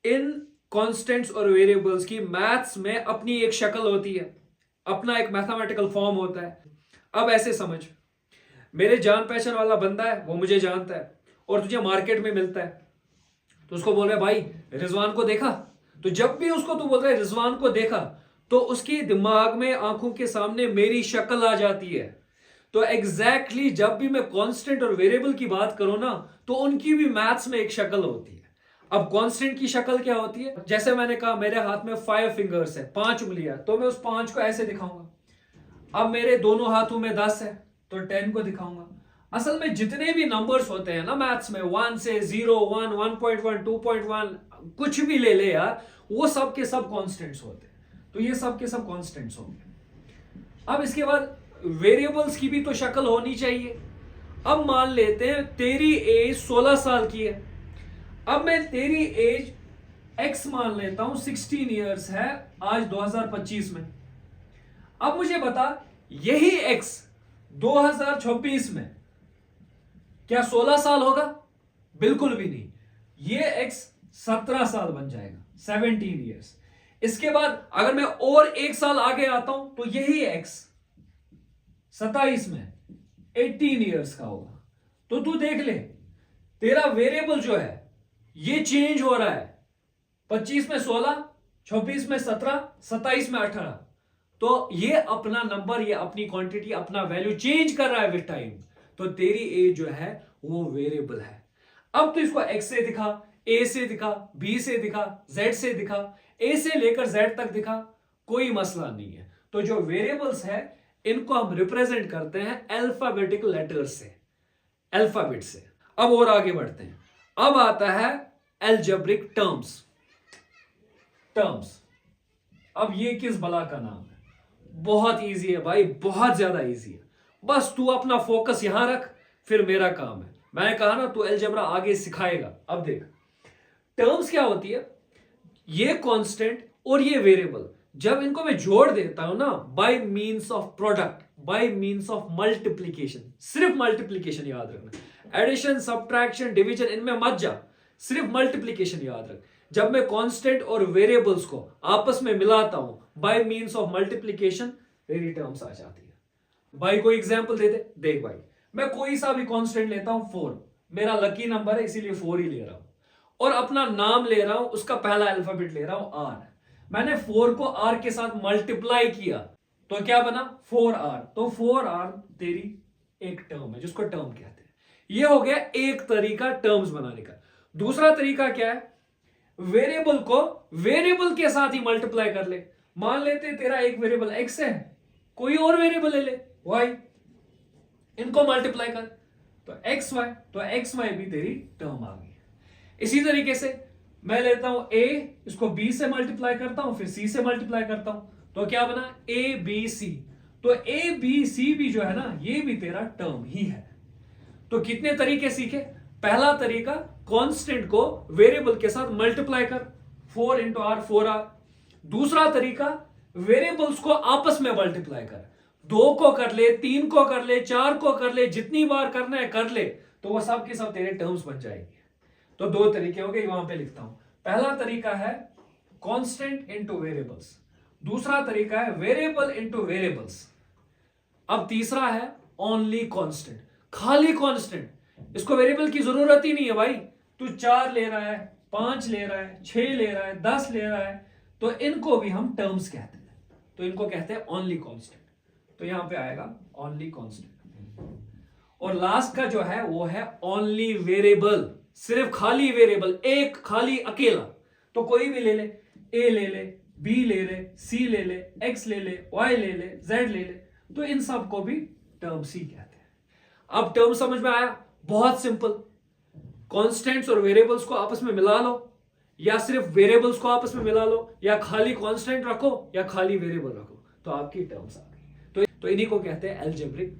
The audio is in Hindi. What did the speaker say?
इन कॉन्स्टेंट्स और वेरिएबल्स की मैथ्स में अपनी एक शक्ल होती है, अपना एक मैथमेटिकल फॉर्म होता है। अब ऐसे समझ, मेरे जान पहचान वाला बंदा है, वो मुझे जानता है और तुझे मार्केट में मिलता है, तो उसको बोल रहा है भाई रिजवान को देखा। तो जब भी उसको तू बोल रहा है रिजवान को देखा, तो उसके दिमाग में आंखों के सामने मेरी शक्ल आ जाती है। तो एग्जैक्टली जब भी मैं कांस्टेंट और वेरिएबल की बात करूं ना, तो उनकी भी मैथ्स में एक शक्ल होती है। अब कांस्टेंट की शक्ल क्या होती है, जैसे मैंने कहा मेरे हाथ में 5 फिंगर्स है, 5 उंगलियां, तो मैं उस 5 को ऐसे दिखाऊंगा। अब मेरे दोनों हाथों में 10 है, तो 10 को दिखाऊंगा। असल में जितने भी नंबर्स होते हैं ना मैथ्स में, 1 से 0, 1, 1.1, 2.1, कुछ भी ले ले यार, वो सब के सब कांस्टेंट्स होते हैं। तो ये सब के सब कांस्टेंट्स होंगे। अब इसके बाद वेरिएबल्स की भी तो शक्ल होनी चाहिए। अब मान लेते हैं तेरी एज 16 साल की है। अब मैं तेरी एज x मान लेता हूं, 16 ईयर्स है आज 2025 में। अब मुझे बता, यही x 2026 में क्या 16 साल होगा? बिल्कुल भी नहीं। ये x 17 साल बन जाएगा, 17 ईयर्स। इसके बाद अगर मैं और एक साल आगे आता हूं, तो यही x 27 में 18 ईयर्स का होगा। तो तू देख ले, तेरा वेरिएबल जो है ये चेंज हो रहा है। 25 में 16, 26 में 17, 27 में 18। तो ये अपना नंबर, ये अपनी क्वांटिटी, अपना वैल्यू चेंज कर रहा है विद टाइम। तो तेरी एज जो है वो वेरिएबल है। अब तो इसको x से दिखा, a से दिखा, b से दिखा, z से दिखा, a से लेकर z तक दिखा, कोई मसला नहीं है। तो जो वेरिएबल्स है इनको हम रिप्रेजेंट करते हैं अल्फाबेटिकल लेटर्स से, अल्फाबेट से। अब और आगे बढ़ते हैं। अब आता है अलजेब्रिक टर्म्स। टर्म्स, अब ये किस बला का नाम है? बहुत इजी है भाई, बहुत ज्यादा इजी है। बस तू अपना फोकस यहां रख, फिर मेरा काम है। मैंने कहा ना तू अलजेब्रा आगे सिखाएगा। अब देख, टर्म्स क्या होती है, ये कांस्टेंट और ये वेरिएबल, जब इनको मैं जोड़ देता हूं ना by means of product, by means of multiplication, सिर्फ मल्टीप्लीकेशन याद रखना, एडिशन सब्ट्रैक्शन डिवीजन इनमें मत जा, सिर्फ मल्टीप्लीकेशन याद रख। जब मैं कांस्टेंट और वेरिएबल्स को आपस में मिलाता हूं बाय मींस ऑफ मल्टीप्लीकेशन, तेरी टर्म्स आ जाती है। भाई कोई एग्जांपल दे दे। देख भाई, मैं कोई सा भी कांस्टेंट लेता हूं, 4, मेरा लकी नंबर है इसीलिए 4 ही ले रहा हूं, और अपना नाम ले रहा हूं, उसका पहला अल्फाबेट ले रहा हूं R। मैंने 4 को R के साथ मल्टीप्लाई किया, तो क्या बना? 4R। तो 4R तेरी एक टर्म है जिसको टर्म कहते हैं। ये हो गया एक तरीका टर्म्स बनाने का। दूसरा तरीका क्या है, वेरिएबल को वेरिएबल के साथ ही मल्टीप्लाई कर ले। मान लेते तेरा एक वेरिएबल x है, कोई और वेरिएबल ले ले y, इनको मल्टीप्लाई कर, तो xy, तो xy भी तेरी टर्म आ गई। इसी तरीके से मैं लेता हूं a, इसको b से मल्टीप्लाई करता हूं, फिर c से मल्टीप्लाई करता हूं, तो क्या बना? a b c। तो a b c भी जो है ना, ये भी तेरा टर्म ही है। तो कितने तरीके सीखे? पहला तरीका, कांस्टेंट को वेरिएबल के साथ मल्टीप्लाई कर, 4 इंटू आर 4r। दूसरा तरीका, वेरिएबल्स को आपस में मल्टीप्लाई कर, 2 को कर ले, 3 को कर ले, 4 को कर ले, जितनी बार करना है कर ले, तो वो सब के सब तेरे टर्म्स बन जाएगी। तो 2 तरीके हो गए, वहां पे लिखता हूं। पहला तरीका है कांस्टेंट इनटू वेरिएबल्स, दूसरा तरीका है वेरिएबल इनटू वेरिएबल्स। अब तीसरा है ओनली कांस्टेंट, खाली कांस्टेंट, इसको वेरिएबल की जरूरत ही नहीं है भाई। तू 4 ले रहा है, 5 ले रहा है, 6 ले रहा है, 10 ले रहा है, तो इनको भी हम टर्म्स कहते हैं। तो इनको कहते हैं ओनली कांस्टेंट। तो यहां पे आएगा ओनली कांस्टेंट। और लास्ट का जो है वो है ओनली वेरिएबल, सिर्फ खाली वेरिएबल, एक खाली अकेला। तो कोई भी ले ले, ए ले ले, बी ले ले, सी ले ले, एक्स ले ले, वाई ले ले, जेड ले ले, तो इन सब को भी टर्म्स ही कहते हैं। अब टर्म समझ में आया? बहुत सिंपल। कांस्टेंट्स और वेरिएबल्स को आपस में मिला लो, या सिर्फ वेरिएबल्स को आपस में मिला लो, या खाली कांस्टेंट रखो या खाली वेरिएबल रखो, तो आपकी टर्म्स आ गई। तो इन्हीं को कहते हैं अलजेब्रिक